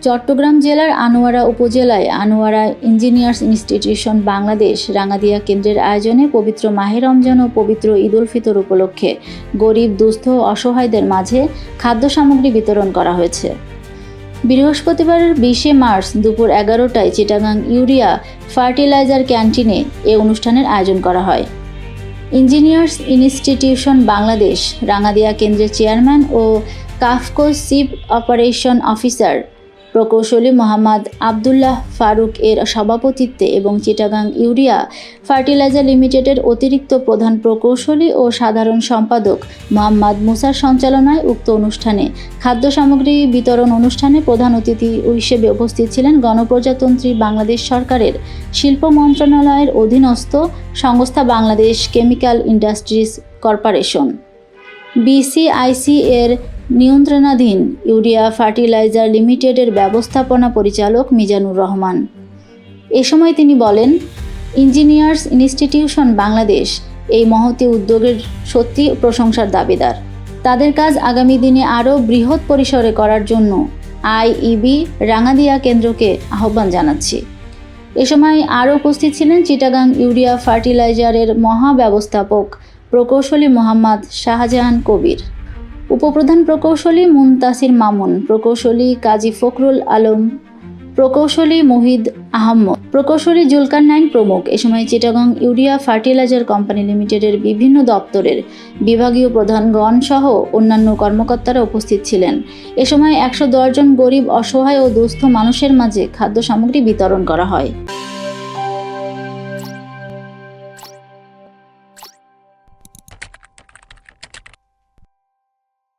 চট্টগ্রাম জেলার আনোয়ারা উপজেলায় Anwara engineers institution Bangladesh রাঙাদিয়া কেন্দ্রের আয়োজনে পবিত্র মাহে রমজান ও পবিত্র ঈদ উল ফিতর উপলক্ষে গরিব দুস্থ অসহায়দের মাঝে খাদ্য সামগ্রী বিতরণ করা হয়েছে। বৃহস্পতিবার 20 মার্চ দুপুর 11টায় চিটাগাং ইউরিয়া ফার্টিলাইজার ক্যান্টিনে এ অনুষ্ঠানের আয়োজন করা হয়। ইঞ্জিনিয়ার্স ইনস্টিটিউশন বাংলাদেশ রাঙাদিয়া কেন্দ্রের চেয়ারম্যান ও কাফকো চিফ অপারেশন অফিসার প্রকৌশলী মোহাম্মদ আবদুল্লাহ ফারুক এর সভাপতিত্বে এবং চিটাগাং ইউরিয়া ফার্টিলাইজার লিমিটেডের অতিরিক্ত প্রধান প্রকৌশলী ও সাধারণ সম্পাদক মোহাম্মদ মুসার সঞ্চালনায় উক্ত অনুষ্ঠানে খাদ্য সামগ্রী বিতরণ অনুষ্ঠানে প্রধান অতিথি হিসেবে উপস্থিত ছিলেন গণপ্রজাতন্ত্রী বাংলাদেশ সরকারের শিল্প মন্ত্রণালয়ের অধীনস্থ সংস্থা Bangladesh chemical industries corporation BCIC এর নিয়ন্ত্রণাধীন ইউরিয়া ফার্টিলাইজার লিমিটেডের ব্যবস্থাপনা পরিচালক মিজানুর রহমান। এ সময় তিনি বলেন, ইঞ্জিনিয়ার্স ইনস্টিটিউশন বাংলাদেশ এই মহতী উদ্যোগের সত্যি প্রশংসার দাবিদার। তাদের কাজ আগামী দিনে আরও বৃহৎ পরিসরে করার জন্য IEB রাঙাদিয়া কেন্দ্রকে আহ্বান জানাচ্ছি। এ সময় আরও উপস্থিত ছিলেন চিটাগাং ইউরিয়া ফার্টিলাইজারের মহাব্যবস্থাপক প্রকৌশলী মোহাম্মদ শাহজাহান কবির, উপপ্রধান প্রকৌশলী মুনতাসির মামুন, প্রকৌশলী কাজী ফখরুল আলম, প্রকৌশলী মুহিদ আহমদ, প্রকৌশলী জুলকারনাইন প্রমুখ। এ সময় চিটাগাং ইউরিয়া ফার্টিলাইজার কোম্পানি লিমিটেডের বিভিন্ন দপ্তরের বিভাগীয় প্রধানগণ সহ অন্যান্য কর্মকর্তারা উপস্থিত ছিলেন। এ সময় 110 জন গরিব অসহায় ও দুস্থ মানুষের মাঝে খাদ্য সামগ্রী বিতরণ করা হয়।